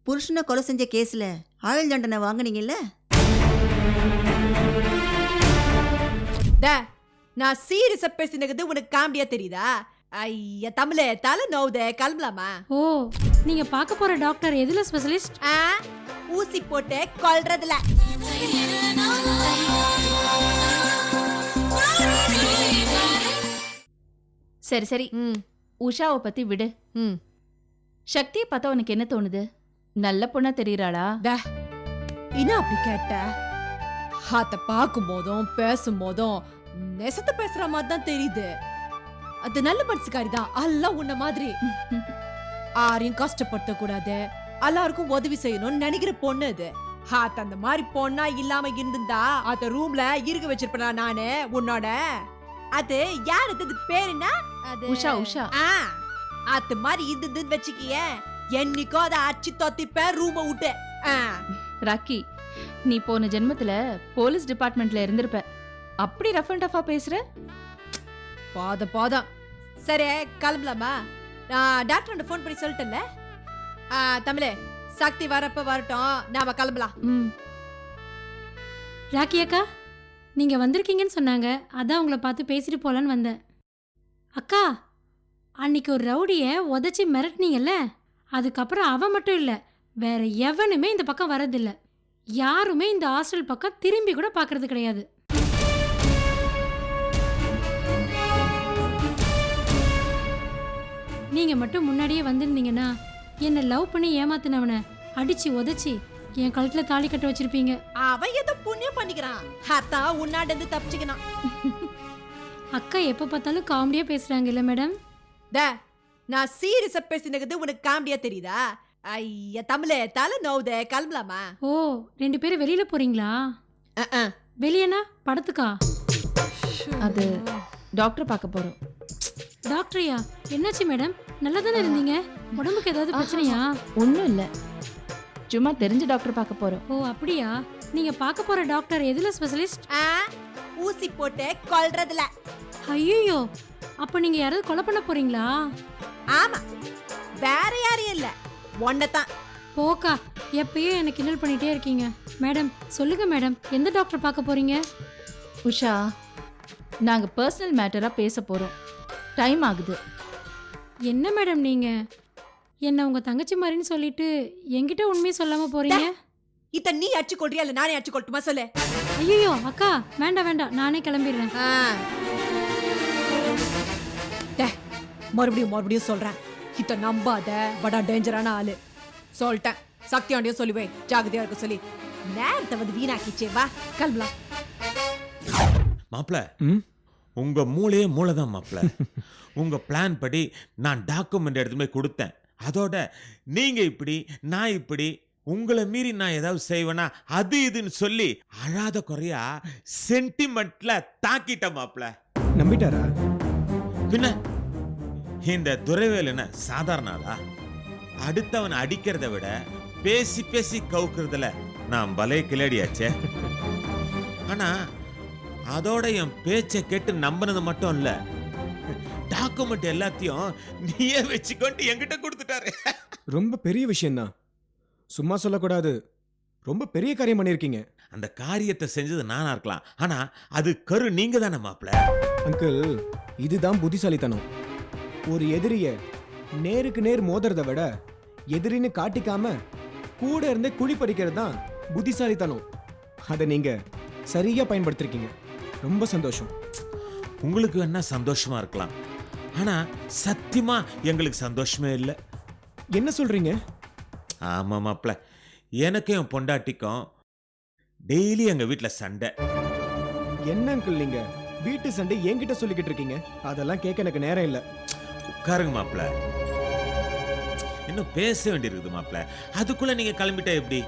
புருஷனை கொலை செஞ்ச கேஸ்ல ஆயுள் தண்டனை வாங்குனீங்கல்ல? நான் சீரியஸா பேசினது உனக்கு காமெடியா தெரியுதா? ஐயா தமிழே தலை நோவுதே, கிளம்பலாமா? ஓ, நீங்க பார்க்க போற டாக்டர் எதுல ஸ்பெஷலிஸ்ட்? ஊசி போட்டு கொல்றதுல. சரி சரி, உஷாவை பத்தி விடு. சக்தியை பார்த்தா உனக்கு என்ன தோணுது? நல்ல பொண்ணா தெரியறாளா? என்ன அப்படி கேட்ட? அத பார்க்கும் போதும் பேசும் போதும் நெசத்த பேசுற மாதிரி தான் தெரியுது. அது நல்ல மனசுக்காரி தான், எல்லாம் உன்ன மாதிரி. யாரையும் கஷ்டப்படுத்த கூடாது, எல்லாருக்கும் உதவி செய்யணும்னு நினைக்கிற பொண்ணு அது. அந்த மாதிரி பொண்ணா இல்லாம இருந்திருந்தா அத ரூம்ல இருக்க வச்சிருப்பா நானு உன்னோட. அது யாருக்கு பேரு என்ன? உஷா. உஷா அது மாதிரி இருந்ததுன்னு வச்சுக்கிய, என்னைக்கோ அதை அச்சு தொத்திப்பேன் ரூம விட்டு. ராக்கி, நீ போன ஜென்மத்துல போலீஸ் டிபார்ட்மெண்ட்ல இருந்திருப்ப. அப்படி ரஃப் அண்ட் டஃபா பேசுற? போதும். சரி கிளம்பலாமா? நான் டாக்டர் ஃபோன் பண்ணி சொல்லிட்டேன்ல. தமிழே, சக்தி வரப்ப வரட்டும், நாம கிளம்பலாம். ராக்கி அக்கா, நீங்க வந்திருக்கீங்கன்னு சொன்னாங்க, அதான் உங்களை பார்த்து பேசிட்டு போலான்னு வந்தேன். அக்கா, அன்னைக்கு ஒரு ரவுடிய உதச்சி மிரட்டினீங்கல்ல, அதுக்கப்புறம் அவன் மட்டும் இல்ல, வேற எவனுமே இந்த பக்கம் வரதில்ல. யாருமே இந்த ஹாஸ்டல் பக்கம் திரும்பி கூட பார்க்கறது கிடையாது. நீங்க மட்டும் முன்னாடியே வந்திருந்தீங்கன்னா என்ன லவ் பண்ணி ஏமாத்தினவனை அடிச்சு உதச்சி என் கழுத்துல தாலி கட்ட வச்சிருப்பீங்க. அவன் ஏதோ புண்ணியம் பண்ணிக்கிறான், அதான் உன்னாட இருந்து தப்பிச்சுக்கணும். அக்கா எப்ப பார்த்தாலும் காமெடியா பேசுறாங்க இல்ல மேடம்? நான் சீரியஸா பேசினது உனக்கு காமெடியா தெரியுதா? ஐயா தமிழே தலை நோவுதே, கிளம்பலாமா? ஓ, 2 பேரும் வெளியில போறீங்களா? வெளியனா படத்துக்கா? அது டாக்டர் பார்க்க போறோம். டாக்டரியா? என்னாச்சு மேடம்? நல்லா தானே இருந்தீங்க, உடம்புக்கு ஏதாவது பிரச்சனையா? ஒன்றும் இல்லை, சும்மா தெரிஞ்ச டாக்டர் பார்க்க போறோம். ஓ அப்படியா? நீங்க பார்க்க போற டாக்டர் எதுல ஸ்பெஷலிஸ்ட்? ஊசி போட்டு கொல்றதுல. ஐயோ, அப்ப நீங்க யாராவது கொலை பண்ண போறீங்களா? ஆமா, வேற யாரும் இல்ல, ஒன்னதான். போக்கா, எப்பயும் எனக்கு கிண்டல் பண்ணிட்டே இருக்கீங்க. மேடம் சொல்லுங்க மேடம், எந்த டாக்டர் பார்க்க போறீங்க? உஷா, நாங்க பர்சனல் மேட்டரா பேச போறோம், டைம் ஆகுது. என்ன மேடம் நீங்க என்ன உங்க தங்கச்சி மாதிரின்னு சொல்லிட்டு என்கிட்ட உண்மையை சொல்லாம போறீங்க? இத நீ அடிச்சு கொள்றியா இல்ல நானே அடிச்சு கொள்ளட்டுமா சொல்லு? ஐயோ அக்கா, வேண்டாம், நானே கிளம்பிடுறேன். மறுபடியும் சொல்றேன், இத நம்பாத, படா டேஞ்சரான ஆளு. சொல்லிட்டேன், சக்தியாண்டியும் சொல்லி வை, ஜாகிரதையா இருக்க சொல்லி. நேரத்தை வந்து வீணாக்கிச்சே, வா கிளம்பலாம். மாப்ள, உங்க மூளையே மூளைதான் மாப்ள. உங்க பிளான் படி நான் டாக்குமெண்ட் எடுத்து போய் கொடுத்தேன். அதோட நீங்க இப்படி நான் இப்படி, உங்களை மீறி நான் ஏதாவது செய்வேனா அது இதுன்னு சொல்லி அழாத குறையா சென்டிமெண்ட்ல தாக்கிட்ட மாப்ள. நம்பிட்டாரா? பின்ன இந்த துரைவேல் என்ன சாதாரண ஆளா? அடுத்தவன் அடிக்கிறத விட பேசி பேசி கவுக்குறதுல நான் பலே கிளடியாச்சே. ஆனா அதோட என் பேச்சை கேட்டு நம்பினது மட்டும் இல்ல, டாக்குமெண்ட் எல்லாத்தையும் நீயே வச்சுக்கொண்டு என்கிட்ட கொடுத்துட்டாரு. ரொம்ப பெரிய விஷயம்தான், சும்மா சொல்லக்கூடாது. ரொம்ப பெரிய காரியம் பண்ணிருக்கீங்க. அந்த காரியத்தை செஞ்சது நானா இருக்கலாம், ஆனா அது கரு நீங்க தானே மாப்ள. அங்கிள், இதுதான் புத்திசாலித்தனம். ஒரு எதிரிய நேருக்கு நேர் மோதுறத விட எதிரின்னு காட்டிக்காம கூட இருந்தே குழி பறிக்கிறது தான் புத்திசாலித்தனம். அதை நீங்க சரியா பயன்படுத்திருக்கீங்க. ரொம்ப சந்தோஷம். உங்களுக்கு வேணா சந்தோஷமா இருக்கலாம், ஆனா சத்தியமா எங்களுக்கு சந்தோஷமே இல்லை. என்ன சொல்றீங்க? ஆமா மாப்ள, எனக்கும் என் பொண்டாட்டிக்கும் டெய்லி எங்க வீட்டுல சண்டை. என்ன அங்கிள் நீங்க வீட்டு சண்டை என்கிட்ட சொல்லிக்கிட்டு இருக்கீங்க? அதெல்லாம் கேட்க எனக்கு நேரம் இல்லை. உட்காருங்க மாப்ள, இன்னும் பேச வேண்டியிருக்குது மாப்ள. அதுக்குள்ள நீங்க கிளம்பிட்டா எப்படி?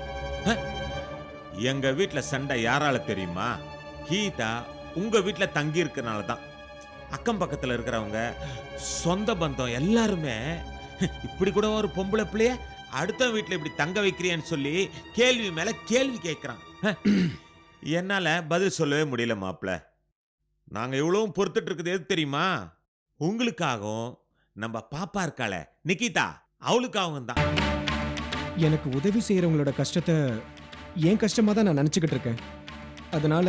எங்க வீட்டுல சண்டை யாரால தெரியுமா? கீதா உங்க வீட்டுல தங்கி இருக்கனால தான். அக்கம் பக்கத்துல இருக்கிறவங்க, சொந்த பந்தம் எல்லாருமே இப்படி கூட ஒரு பொம்பளை பிள்ளைய அடுத்த வீட்டுல இப்படி தங்க வைக்கிறியான்னு சொல்லி கேள்வி மேல கேள்வி கேட்கிறான். என்னால பதில் சொல்லவே முடியல மாப்ள. நாங்க எவ்வளவு பொறுத்துட்டு இருக்குது எது தெரியுமா? உங்களுக்காகவும் நம்ம பாப்பா இருக்காள நிகிதா, அவளுக்காகவும் தான். எனக்கு உதவி செய்கிறவங்களோட கஷ்டத்தை என் கஷ்டமாக தான் நான் நினச்சிக்கிட்டு இருக்கேன். அதனால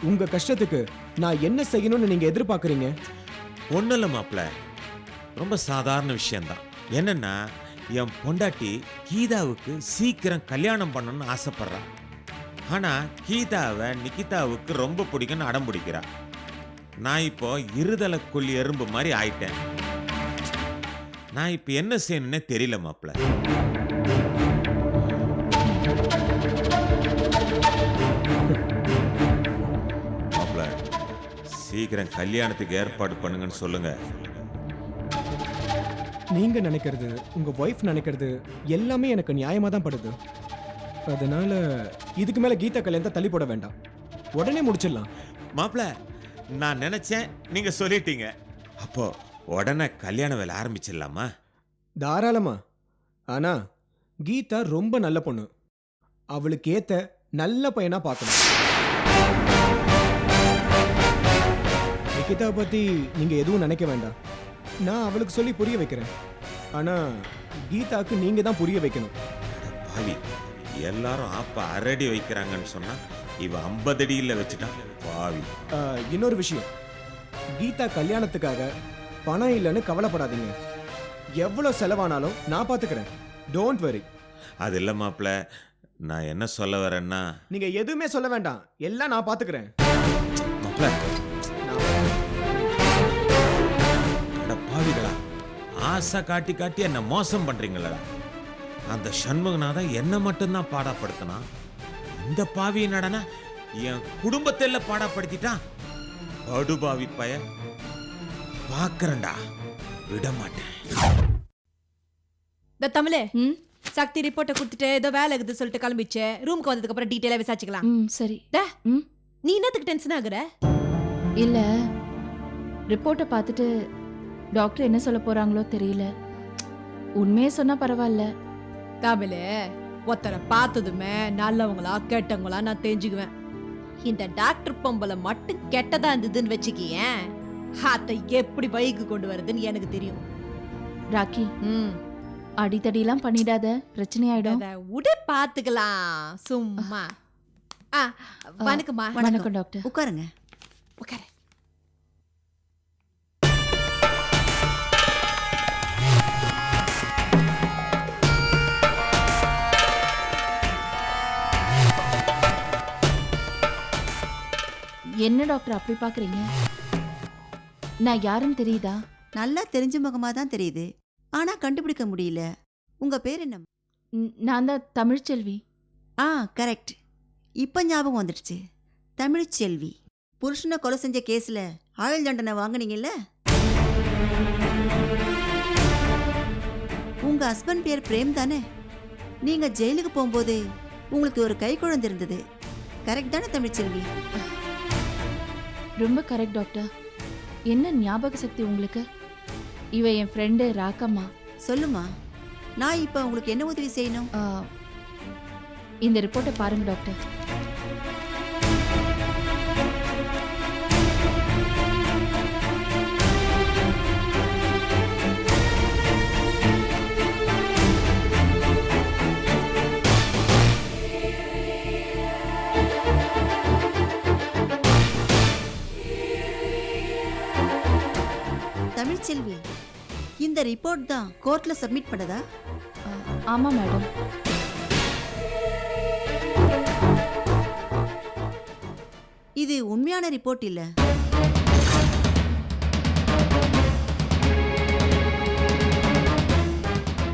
உங்கள் கஷ்டத்துக்கு நான் என்ன செய்யணும்னு நீங்கள் எதிர்பார்க்குறீங்க? ஒன்றும் இல்லை மாப்பிள்ள, ரொம்ப சாதாரண விஷயம்தான். என்னன்னா என் பொண்டாட்டி கீதாவுக்கு சீக்கிரம் கல்யாணம் பண்ணணும்னு ஆசைப்படுறா. ஆனா கீதாவை நிகிதாவுக்கு ரொம்ப பிடிக்கும்னு அடம் பிடிக்கிறா. நான் இப்போ இருதலை கொல்லி எறும்பு மாதிரி ஆயிட்டேன். நான் இப்போ என்ன செய்யணும்னே தெரியல மாப்பிள்ள. மாப்பிள்ள, சீக்கிரம் கல்யாணத்துக்கு ஏற்பாடு பண்ணுங்கன்னு சொல்லுங்க. நீங்க நினைக்கிறது, உங்க ஒய்ஃப் நினைக்கிறது எல்லாமே எனக்கு நியாயமா தான் படுது. அதனால இதுக்கு மேல கீதா கல்யாணத்தை தள்ளி போட வேண்டாம், உடனே முடிச்சிடலாம். மாப்பிள்ள, நான் நினைச்சேன், நீங்க சொல்லிட்டீங்க. அப்போ உடனே கல்யாண வேலை ஆரம்பிச்சிடலாமா? தாராளமா. ஆனா கீதா ரொம்ப நல்ல பொண்ணு, அவளுக்கு ஏத்த நல்ல பையனா பார்க்கணும். நிகிதா பத்தி நீங்க எதுவும் நினைக்க வேண்டாம், நான் அவளுக்கு சொல்லி புரிய வைக்கிறேன். ஆனா கீதாக்கு நீங்க தான் புரிய வைக்கணும். அட பாவி, எல்லாரும் ஆப்ப அரடி வைக்கிறாங்கன்னு சொன்னா இவ 50 அடியில் வச்சுட்டான் பாவி. இன்னொரு விஷயம், கீதா கல்யாணத்துக்காக பணம் இல்லைன்னு கவலைப்படாதீங்க. எவ்வளவு செலவானாலும் நான் பாத்துக்கிறேன். Don't worry. அது இல்ல மாப்பிள்ள, நான் என்ன சொல்ல வரேன்னா, நீங்க எதுவுமே சொல்ல வேண்டாம், எல்லாம் நான் பாத்துக்கிறேன். மாப்பிள்ள, அட பாவிகளா, ஆசை காட்டி காட்டி என்ன மோசம் பண்றீங்களா? அந்த சண்முகநாதன் என்ன மட்டும்தான் பாடாப்படுத்தினா, இந்த பாவி நடனா என் குடும்பத்தில் பாடாப்படுத்திட்டான். படுபாவி பய, பாக்குறேன்டா, விட மாட்டேன். இந்த தமிழே, ம் சக்தி ரிப்போர்ட்டை கொடுத்துட்டு ஏதோ வேலை இருக்குது சொல்லிட்டு கிளம்பிச்சு. ரூமுக்கு வந்ததுக்கு அப்புறம் டீட்டெயிலா விசாரிச்சுக்கலாம். ம் சரி. டே, ம் நீ என்னத்துக்கு டென்ஷன் ஆகுற? இல்ல, ரிப்போர்ட்டை பார்த்துட்டு டாக்டர் என்ன சொல்ல போறாங்களோ தெரியல. உண்மையே சொன்னா பரவாயில்ல. தமிழே, ஒருத்தரை பார்த்ததுமே நல்லவங்களா கெட்டவங்களா நான் தெரிஞ்சுக்குவேன். இந்த டாக்டர் பொம்பளை மட்டும் கெட்டதா இருந்ததுன்னு வச்சுக்கியேன், அதை எப்படி பைக்கு கொண்டு வருதுன்னு எனக்கு தெரியும். ராக்கி, ம், அடித்தடிலாம் பண்ணிடாத, பிரச்சனை ஆயிடும். அத உட பாத்துக்கலாம் சும்மா. ஆ, வணக்கம்மா. வணக்கம் டாக்டர். உட்காருங்க. உட்காரு. என்ன டாக்டர் அப்படி பாக்குறீங்க? நான் யாருன்னு தெரியுதா? நல்லா தெரிஞ்ச முகமா தான் தெரியுது, ஆனா கண்டுபிடிக்க முடியல. உங்க பேர் என்ன? நான் தான் தமிழ்ச்செல்வி. ஆ, கரெக்ட். இப்ப ஞாபகம் வந்துடுச்சு. தமிழ்ச்செல்வி. புருஷனை கொலை செஞ்ச கேஸ்ல ஆயுள் தண்டனை வாங்குனீங்கல்ல? உங்க ஹஸ்பண்ட் பேர் பிரேம் தானே? நீங்க ஜெயிலுக்கு போகும்போது உங்களுக்கு ஒரு கை குழந்தை இருந்தது, கரெக்ட் தானே தமிழ்ச்செல்வி? ரொம்ப கரெக்ட் டாக்டர். என்ன ஞாபக சக்தி உங்களுக்கு? இவ என் ஃப்ரெண்டு ராக்கம்மா. சொல்லுமா, நான் இப்ப உங்களுக்கு என்ன உதவி செய்யணும்? இந்த ரிப்போர்ட்டை பாருங்க டாக்டர். தமிழ்ச்செல்வி, இந்த ரிப்போர்ட் தான் கோர்ட்ல சப்மிட் பண்ணதா? ஆமா மேடம். இது உண்மையான ரிப்போர்ட் இல்ல.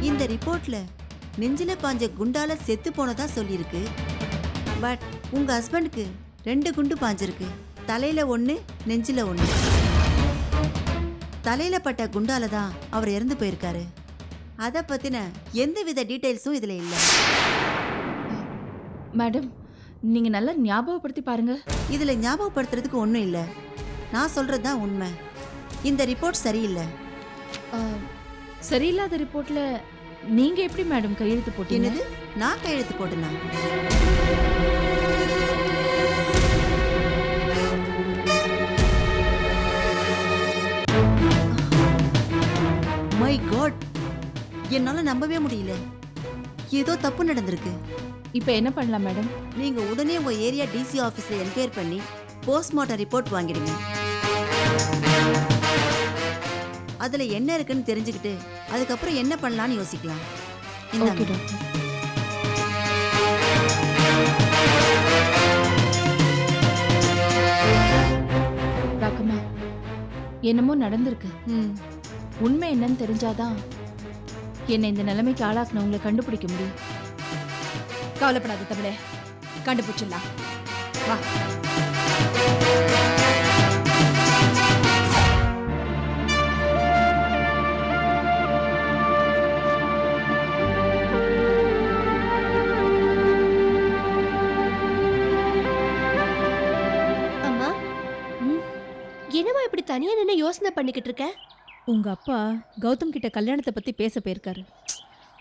இந்த ரிப்போர்ட்ல நெஞ்சில பாஞ்ச குண்டால செத்து போனதா சொல்லியிருக்கு. பட் உங்க ஹஸ்பண்டுக்கு 2 குண்டு பாஞ்சிருக்கு. தலையில 1, நெஞ்சில 1. தலையில பட்ட குண்டால தான் அவர் இறந்து போயிருக்காரு. அதை பத்தின எந்தவித டீடைல்ஸும் இதுல இல்ல. மேடம், நீங்க நல்லா ஞாபகப்படுத்தி பாருங்க. இதுல ஞாபகப்படுத்துறதுக்கு ஒன்றும் இல்லை, நான் சொல்றது தான் உண்மை. இந்த ரிப்போர்ட் சரியில்லை. சரியில்லாத ரிப்போர்ட்ல நீங்க எப்படி மேடம் கையெழுத்து போட்டீங்க? என்னது, நான் கையெழுத்து போட்டேனா? மை காட், என்னால நம்பவே முடியல. ஏதோ தப்பு நடந்திருக்கு. இப்ப என்ன பண்ணலாம் மேடம்? நீங்க உடனே உங்க ஏரியா டிசி ஆபீஸ்ல என்கொயர் பண்ணி போஸ்ட்மார்ட்டம் ரிப்போர்ட் வாங்கிடுங்க. அதுல என்ன இருக்குன்னு தெரிஞ்சுக்கிட்டு அதுக்கப்புறம் என்ன பண்ணலாம்னு யோசிக்கலாம். இந்தாங்க. Okay doctor. ராக்கம்மா, என்னமோ நடந்திருக்கு. உண்மை என்னன்னு தெரிஞ்சாதான் என்னை இந்த நிலைமைக்கு ஆளாக்குனவங்களை கண்டுபிடிக்க முடியும். கவலைப்படாத தமிழே, கண்டுபிடிச்சிடலாம். வா. அம்மா, என்னம்மா இப்படி தனியா நின்று யோசனை பண்ணிக்கிட்டு இருக்க? உங்க அப்பா கௌதம் கிட்ட கல்யாணத்தை பத்தி பேச போயிருக்காரு.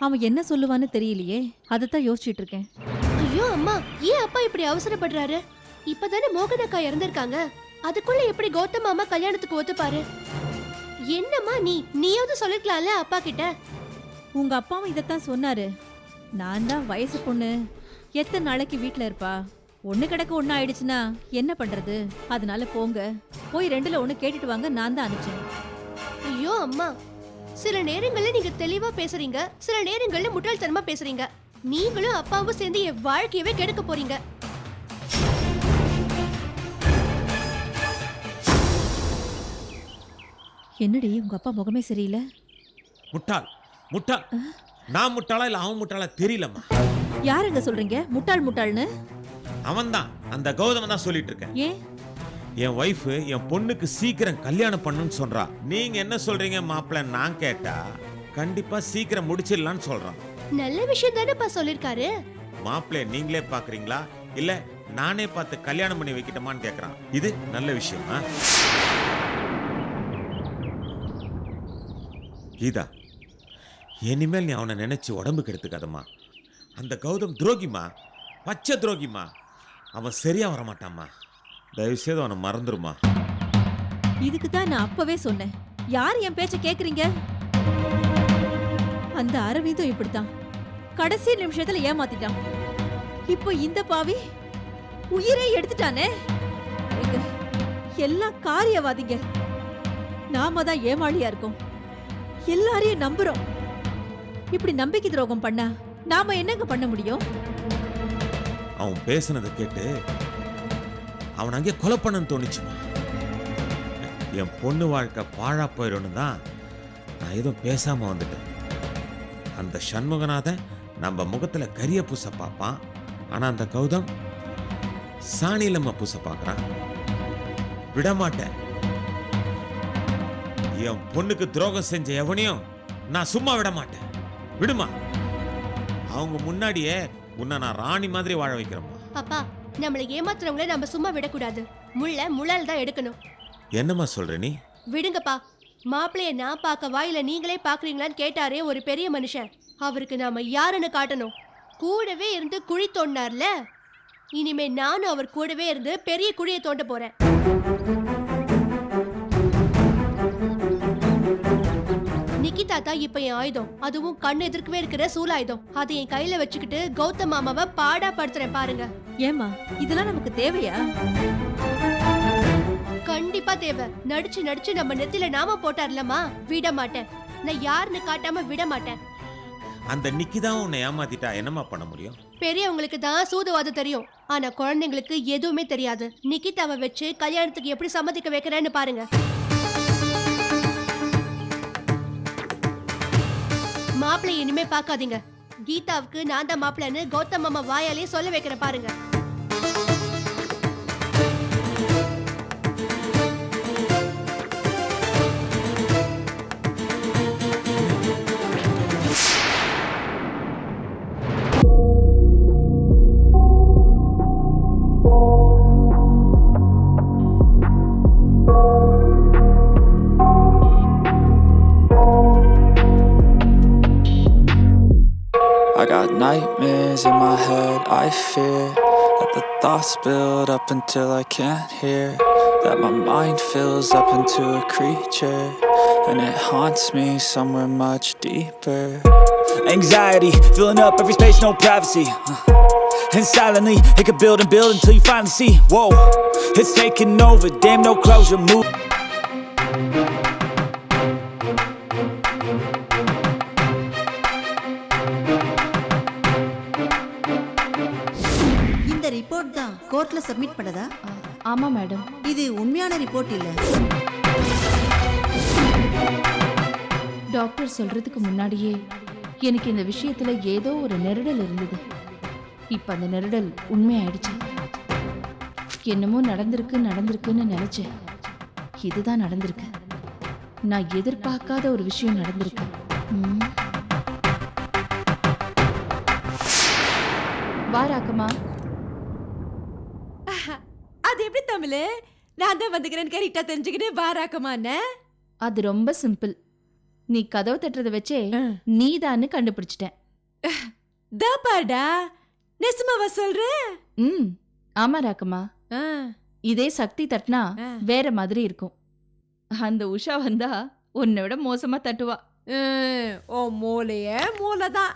அவன் என்ன சொல்லுவான்னு தெரியலையே, அதைத்தான் யோசிச்சுட்டு இருக்கேன். ஐயோ அம்மா, ஏன் அப்பா இப்படி அவசரப்படுறாரு? இப்பதானே மோகன் அக்கா இறந்திருக்காங்க. அதுக்குள்ள எப்படி கௌதம் மாமா கல்யாணத்துக்கு ஒத்துப்பாரு? என்னம்மா நீயாவது சொல்லிருக்கலாம்ல அப்பா கிட்ட. உங்க அப்பாவும் இதைத்தான் சொன்னாரு. நான் தான் வயசு பொண்ணு, எத்தனை நாளைக்கு வீட்ல இருப்பா, ஒண்ணு கிடக்க ஒண்ணு ஆயிடுச்சுன்னா என்ன பண்றது, அதனால போங்க, போய் ரெண்டுல ஒண்ணு கேட்டுட்டு வாங்க, நான் தான் அனுப்பிச்சேன். ஐயோ அம்மா, சில நேரங்கள்ல நீங்க தெளிவா பேசுறீங்க, சில நேரங்கள்ல முட்டாள்தனமா பேசுறீங்க. நீங்களும் அப்பாவும் சேர்ந்து என் வாழ்க்கையவே கெடுக்க போறீங்க. என்னடி உங்க அப்பா முகமே சரியில்லை? முட்டாள் முட்டாள். நான் முட்டாளா இல்ல அவன் முட்டாளா தெரியலம்மா. யாருங்க சொல்றீங்க முட்டாள் முட்டாள்னு? அவன்தான், அந்த கௌதம் தான் சொல்லிட்டு இருக்கேன். ஏன்? என் ஒய்ஃப் என் பொண்ணுக்கு சீக்கிரம் கல்யாணம் பண்ணுன்னு சொல்றா. நீங்க என்ன சொல்றீங்க மாப்பிள்ள? நான் கேட்டா கண்டிப்பா சீக்கிரம் முடிச்சிடலான்னு சொல்றான். நல்ல விஷயம் தானேப்பா சொல்லிருக்காரு. மாப்பிள்ளை நீங்களே பாக்குறீங்களா இல்ல நானே பார்த்து கல்யாணம் பண்ணி வைக்கட்டுமான்னு கேக்குறான். இது நல்ல விஷயமா? கீதா, இனிமேல் நீ அவனை நினைச்சு உடம்பு கெடுத்துக்காதம்மா. அந்த கௌதம் துரோகிமா, பச்சை துரோகிமா. அவன் சரியா வரமாட்டாம்மா. தயவுசெய்து அவனை மறந்துருமா. இதுக்கு தான் நான் அப்பவே சொன்னேன், யார் என் பேச்ச கேக்குறீங்க? அந்த அரவிந்தும் இப்படித்தான், கடைசி நிமிஷத்துல ஏமாத்திட்டான். இப்போ இந்த பாவி உயிரை எடுத்துட்டானே. எங்க எல்லாம் காரியவாதிங்க, நாம தான் ஏமாளியா இருக்கோம், எல்லாரையும் நம்புறோம். இப்படி நம்பிக்கை துரோகம் பண்ணா நாம என்னங்க பண்ண முடியும்? அவன் பேசுனதை கேட்டு அவன் அங்கே கொலை பண்ணன்னு தோணுச்சுமா. என் பொண்ணு வாழ்க்கை பாழா போயிடணும் தான் நான் எதுவும் பேசாம வந்துட்டேன். அந்த சண்முகநாதன் நம்ம முகத்துல கரிய பூச பார்ப்பான், ஆனா அந்த கௌதம் சாணியிலம்மா பூச பார்க்கறான். விடமாட்டேன். என் பொண்ணுக்கு துரோகம் செஞ்ச எவனையும் நான் சும்மா விட மாட்டேன். விடுமா. அவங்க முன்னாடியே உன்னை நான் ராணி மாதிரி வாழ வைக்கிறேம்மா. அப்பா, நம்மளை ஏமாத்துறவங்கள நம்ம சும்மா விடக்கூடாது. முள்ளால் தான் எடுக்கணும். என்னம்மா சொல்ற நீ? விடுங்கப்பா. மாப்பிள்ளைய நான் பார்க்கவா இல்ல நீங்களே பாக்குறீங்களான்னு கேட்டாரே ஒரு பெரிய மனுஷன். அவருக்கு நாம யாருன்னு காட்டணும். கூடவே இருந்து குழி தோண்டினார்ல, இனிமே நானும் அவர் கூடவே இருந்து பெரிய குழியை தோண்ட போறேன். நிக்கிதா தான் இப்ப என் ஆயுதம், அதுவும் கண்ணு எதிர்க்கவே இருக்கிற சூலாயுதம். அதை என் கையில வச்சுக்கிட்டு கௌதம் மாமாவை பாடா படுத்துறேன் பாருங்க. ஏமா இதெல்லாம் நமக்கு தேவையா? கண்டிப்பா தேவை. நடிச்சு நம்ம நெத்தில நாம போட்டார்லமா, விட மாட்டேன். நான் யாருன்னு காட்டாம விட மாட்டேன். அந்த நிக்கிதான் உன்னை ஏமாத்திட்டா என்னம்மா பண்ண முடியும்? பெரியவங்களுக்கு தான் சூதுவாது தெரியும், ஆனா குழந்தைங்களுக்கு எதுவுமே தெரியாது. நிக்கிதாவை வச்சு கல்யாணத்துக்கு எப்படி சம்மதிக்க வைக்கிறேன்னு பாருங்க. மாப்பிள்ளை இனிமே பார்க்காதீங்க. கீதாவுக்கு நான் தான் மாப்பிள்ளைன்னு கௌதம் மாமா வாயாலே சொல்ல வைக்கிற பாருங்க. I got nightmares in my head, I fear that the thoughts build up until I can't hear, that my mind fills up into a creature, and it haunts me somewhere much deeper. Anxiety, filling up every space, no privacy. And silently, it could build and build until you finally see. Whoa, it's taking over, damn, no closure, move. இந்த report தான் கோர்ட்ல submit பண்ணதா? ஆமா madam. இது உண்மையான report இல்ல. Doctor சொல்றதுக்கு முன்னாடியே எனக்கு இந்த விஷயத்துல ஏதோ ஒரு நெருடல் இருந்தது. இப்ப அந்த நெருடல் உண்மையாயிடுச்சு. என்னமோ நடந்திருக்குன்னு நினைச்சேன். இதுதான் நடந்திருக்கு. நான் எதிர்பார்க்காத ஒரு விஷயம் நடந்திருக்கு. வாராக்கம்மா. அது எப்படி தமிழ்? நான் தான் வந்துக்கிறேன்னு கரெக்டா தெரிஞ்சுக்கிட்டு வாராக்கமான்னு. அது ரொம்ப சிம்பிள். நீ கதவு தட்டுறத வச்சே நீதான்னு கண்டுபிடிச்சிட்டேன். தபாடா, நெசமாவா சொல்ற? ஆமா ராக்கம்மா. இதே சக்தி தட்டினா வேற மாதிரி இருக்கும். அந்த உஷா வந்தா உன்னை விட மோசமா தட்டுவா. ஓ மூளையே மூளைதான்.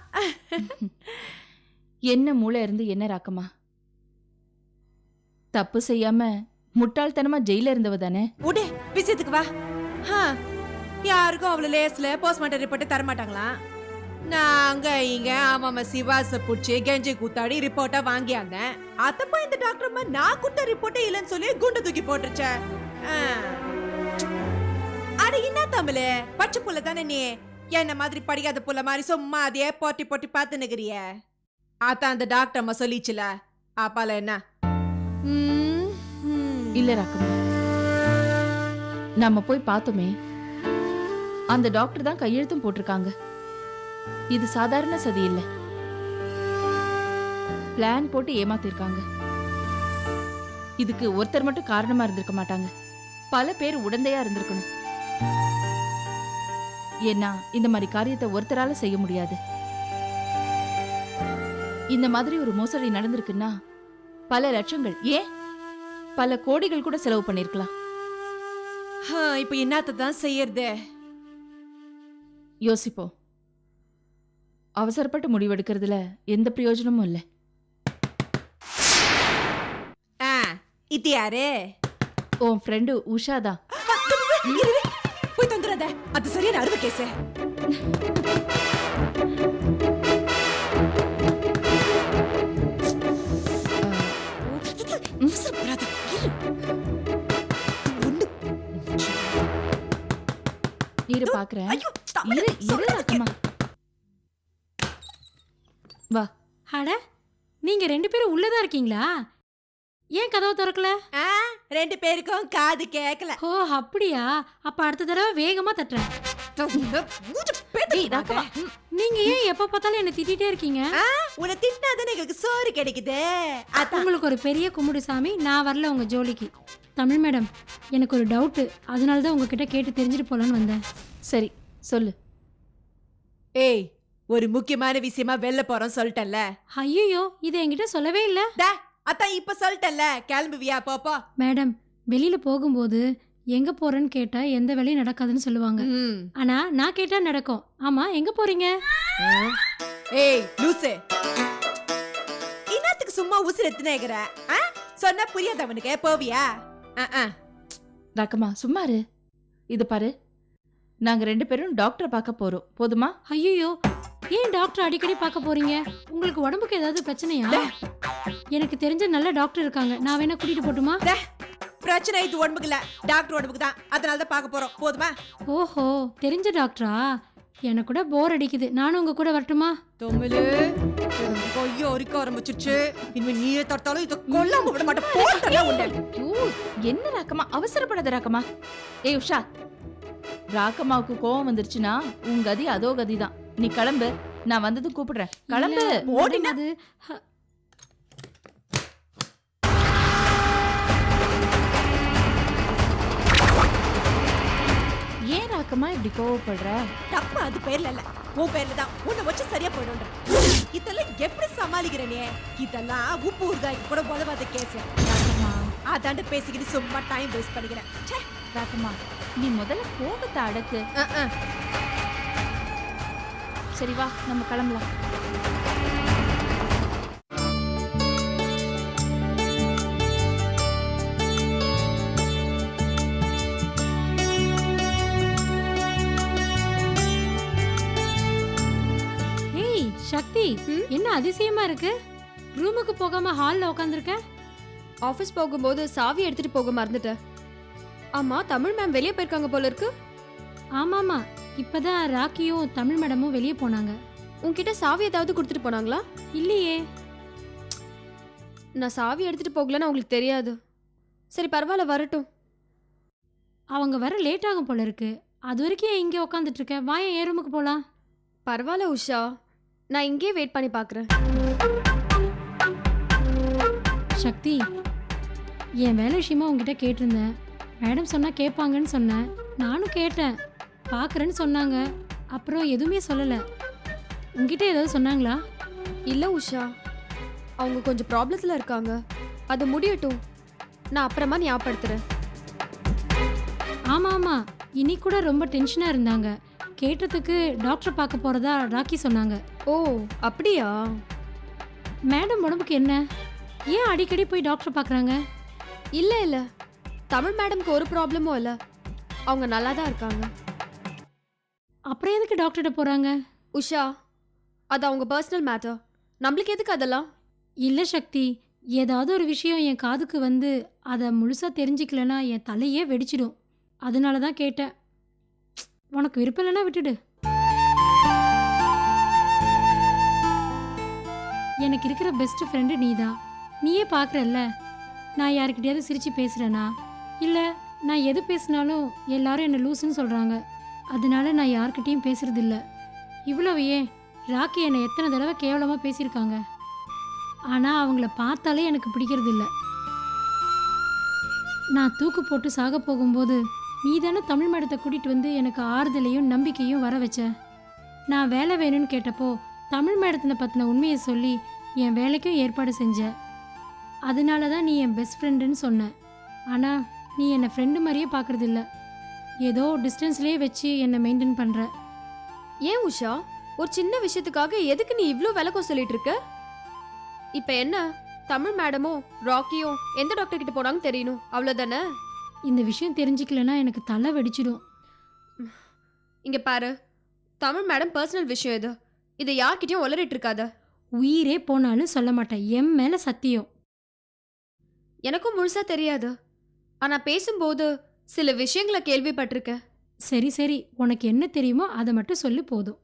என்ன மூளை இருந்து என்ன ராக்கம்மா? தப்பு செய்யாம முட்டாள்தனமா ஜெயில இருந்தவ தானே. உடே விஷயத்துக்கு வா. யாருக்கும் அவ்வளவு லேஸ்ல போஸ்ட்மார்ட்டம் ரிப்போர்ட் தரமாட்டாங்களா? நாங்க இங்க ஆமாமா சிவாச புடிச்சு கெஞ்சி கூத்தாடி ரிப்போர்ட்டா வாங்கியாங்க. அதப்பா இந்த டாக்டர் அம்மா நான் கொடுத்த ரிப்போர்ட்டே இல்லைன்னு சொல்லி குண்டு தூக்கி போட்டுருச்ச. அட என்ன தமிழ், பச்சை புள்ள தானே நீ? என்ன மாதிரி படிக்காத புள்ள மாதிரி சும்மா அதையே போட்டி போட்டி பார்த்து நிக்கிறிய. அதான் அந்த டாக்டர் அம்மா சொல்லிச்சுல, அப்பால என்ன? இல்ல ராக்கம்மா, நம்ம போய் பார்த்தோமே, அந்த டாக்டர் தான் கையெழுத்தும் போட்டிருக்காங்க. இது சாதாரண சதி இல்ல, பிளான் போட்டு ஏமாத்திருக்காங்க. இதுக்கு ஒருத்தர் மட்டும் காரணமா இருந்திருக்க மாட்டாங்க, பல பேர் உடந்தையா இருந்திருக்கணும். ஏன்னா இந்த மாதிரி காரியத்தை ஒருத்தரால செய்ய முடியாது. இந்த மாதிரி ஒரு மோசடி நடந்திருக்குன்னா பல லட்சங்கள், ஏன் பல கோடிகள் கூட செலவு பண்ணிருக்கலாம். இப்ப என்னத்த தான் செய்யறது? யோசிப்போம். அவசரப்பட்டு முடிவெடுக்கிறதுல எந்த பிரயோஜனமும் இல்லை. இது யாரு? உன் ஃப்ரெண்டு உஷா தான். போய் தந்துடாத, அது சரியான அறுவை கேஸ். இரு பாக்குறேன். வா. அட, நீங்க 2 பேரும் உள்ளதா இருக்கீங்களா? ஏன் கதவை திறக்கல? 2 பேருக்கும் காது கேட்கல. ஓ அப்படியா? அப்ப அடுத்த தடவை வேகமா தட்டுறேன். நீங்க ஏன் எப்ப பார்த்தாலும் என்ன திட்டிட்டே இருக்கீங்க? உன்னை திட்டினாதானே எங்களுக்கு சோறு கிடைக்குது. உங்களுக்கு ஒரு பெரிய கும்பிடு சாமி, நான் வரல உங்க ஜோலிக்கு. தமிழ் மேடம், எனக்கு ஒரு டவுட்டு, அதனால தான் உங்ககிட்ட கேட்டு தெரிஞ்சுட்டு போலான்னு வந்தேன். சரி சொல்லு. ஏய், ஒரு முக்கியமான விஷயமா வெளில போறோம் சொல்லிட்டேன்ல. ஐயோ, இது என்கிட்ட சொல்லவே இல்ல. அதான் இப்ப சொல்லிட்டேன்ல, கிளம்புவியா? போப்போ. மேடம், வெளியில போகும்போது எங்க போறேன்னு கேட்டா எந்த வேலையும் நடக்காதுன்னு சொல்லுவாங்க. ஆனா நான் கேட்டா நடக்கும். ஆமா, எங்க போறீங்க? ஏய் லூசு, இன்னத்துக்கு சும்மா உசுறு எத்துனேங்கற? சொன்னா புரியாத அவனுக்கு? போவியா? ராக்கம்மா சும்மாரு. இது பாரு, நாங்க 2 பேரும் டாக்டரை பார்க்க போறோம், போதுமா? ஐயோ, ஏன் டாக்டர் அடிக்கடி பார்க்க போறீங்க? உங்களுக்கு உடம்புக்கு ஏதாவது பிரச்சனையா? எனக்கு தெரிஞ்ச நல்ல டாக்டர் இருக்காங்க, நான் வேணா கூட்டிட்டு போட்டுமா? பிரச்சனை இது உடம்புக்கு இல்ல, டாக்டர் உடம்புக்கு தான். அதனால தான் பார்க்க போறோம், போதுமா? ஓஹோ, தெரிஞ்ச டாக்டரா? எனக்கு கூட போர் அடிக்குது, நானும் உங்க கூட வரட்டுமா? தொமிழு கொய்யோ ஒரிக்க ஆரம்பிச்சிருச்சு. இனிமே நீயே தட்டாலும் இத கொல்லாம விட மாட்டேன். போட்டல உண்டே. என்ன ராக்கம்மா, அவசரப்படாத ராக்கம்மா. ஏய் உஷா, ராக்கம்மாவுக்கு கோவம் வந்துருச்சுன்னா உன் கதி அதோ கதிதான். நீ கிளம்பு, நான் வந்ததும் கூப்பிடுறேன். கிளம்பு. ஓடினது. ஏன் ராக்கம்மா இப்படி கோவப்படுற? தப்பு அது பேர்ல இல்ல, உன் பேர்ல தான். உன்னை வச்சு சரியா போயிடும்ன்ற. இதெல்லாம் எப்படி சமாளிக்கிற நீ? இதெல்லாம் உப்பு ஊறுகாய்க்கு கூட உதவாத கேஸ். அதாண்டு பேசிக்கிட்டு சும்மா டைம் வேஸ்ட் பண்ணிக்கிறேன். ராக்கம்மா, நீ முதல்ல கோபத்தை அடக்கு. சரி வா நம்ம கிளம்பலாம். ஏய் சக்தி, என்ன அதிசயமா இருக்கு? ரூமுக்கு போகாம ஹால்ல உட்காந்துருக்க. ஆஃபீஸ் போகும்போது சாவி எடுத்துட்டு போக மறந்துட்டேன். ஆமா, தமிழ் மேம் வெளியே போயிருக்காங்க போல இருக்கு. ஆமாமா, இப்பதான் ராக்கியும் தமிழ் மேடமும் வெளியே போனாங்க. உன்கிட்ட சாவி ஏதாவது கொடுத்துட்டு போனாங்களா? இல்லையே. நான் சாவி எடுத்துட்டு போகலன்னு உங்களுக்கு தெரியாது. சரி பரவாயில்ல, வரட்டும். அவங்க வர லேட் ஆகும் போல இருக்கு. அது வரைக்கும் ஏன் இங்கே உட்காந்துட்டு இருக்க? வா, என் ரூமுக்கு போலாம். பரவாயில்ல உஷா, நான் இங்கேயே வெயிட் பண்ணி பார்க்குறேன். சக்தி, என் வேலை விஷயமா உங்ககிட்ட கேட்டிருந்தேன். மேடம் சொன்னா கேட்பாங்கன்னு சொன்னேன். நானும் கேட்டேன், பார்க்குறேன்னு சொன்னாங்க. அப்புறம் எதுவுமே சொல்லலை. உங்ககிட்ட ஏதாவது சொன்னாங்களா? இல்லை உஷா, அவங்க கொஞ்சம் ப்ராப்ளத்தில் இருக்காங்க. அது முடியட்டும், நான் அப்புறமா ஞாபகப்படுத்துறேன். ஆமாம் ஆமாம், இன்னைக்கு கூட ரொம்ப டென்ஷனாக இருந்தாங்க. கேட்டதுக்கு டாக்டர் பார்க்க போகிறதா ராக்கி சொன்னாங்க. ஓ அப்படியா? மேடம் உடம்புக்கு என்ன? ஏன் அடிக்கடி போய் டாக்டர் பார்க்குறாங்க? இல்லை இல்லை, தமிழ் மேடம்க்கு ஒரு ப்ராப்ளமும் இல்லை. அவங்க நல்லா தான் இருக்காங்க. அப்புறம் எதுக்கு டாக்டர்கிட்ட போகிறாங்க? உஷா, அது அவங்க பர்சனல் மேட்டர். நம்மளுக்கு எதுக்கு அதெல்லாம்? இல்லை சக்தி, ஏதாவது ஒரு விஷயம் என் காதுக்கு வந்து அதை முழுசாக தெரிஞ்சிக்கலன்னா என் தலையே வெடிச்சிடும். அதனால தான் கேட்டேன். உனக்கு விருப்பம் இல்லைன்னா விட்டுடு. எனக்கு இருக்கிற பெஸ்ட் ஃப்ரெண்டு நீ தான். நீயே பார்க்குறல்ல, நான் யாருக்கிட்டையாவது சிரித்து பேசுகிறேனா? இல்லை, நான் எது பேசினாலும் எல்லாரும் என்னை லூசுன்னு சொல்கிறாங்க. அதனால நான் யார்கிட்டையும் பேசுறதில்ல. இவ்வளவு ஏன், ராக்கி என்னை எத்தனை தடவை கேவலமாக பேசியிருக்காங்க. ஆனால் அவங்கள பார்த்தாலே எனக்கு பிடிக்கிறது இல்லை. நான் தூக்கு போட்டு சாக போகும்போது நீ தானே தமிழ் மேடத்தை கூட்டிகிட்டு வந்து எனக்கு ஆறுதலையும் நம்பிக்கையும் வர வச்ச. நான் வேலை வேணும்னு கேட்டப்போ தமிழ் மேடத்தினை பற்றின உண்மையை சொல்லி என் வேலைக்கும் ஏற்பாடு செஞ்ச. அதனால தான் நீ என் பெஸ்ட் ஃப்ரெண்டுன்னு சொன்ன. ஆனால் நீ என்னை ஃப்ரெண்டு மாதிரியே பார்க்குறதில்ல. ஏதோ டிஸ்டன்ஸ்லேயே வச்சு என்னை மெயின்டைன் பண்ணுற. ஏன் உஷா, ஒரு சின்ன விஷயத்துக்காக எதுக்கு நீ இவ்ளோ விளக்கம் சொல்லிட்டு இருக்க? இப்ப என்ன, தமிழ் மேடமும் ராக்கியும் எந்த டாக்டர் கிட்ட போனாங்கன்னு தெரியணும், அவ்வளவுதானே? இந்த விஷயம் தெரிஞ்சிக்கலன்னா எனக்கு தலை வெடிச்சிடும். இங்க பாரு, தமிழ் மேடம் பர்சனல் விஷயம் இது. இதை யார்கிட்டயும் உளறிட்டு இருக்காத. உயிரே போனாலும் சொல்ல மாட்டேன், என் மேலே சத்தியம். எனக்கும் முழுசா தெரியாது, ஆனா பேசும்போது சில விஷயங்களை கேள்விப்பட்டிருக்கேன். சரி சரி, உனக்கு என்ன தெரியுமோ அதை மட்டும் சொல்லு போதும்.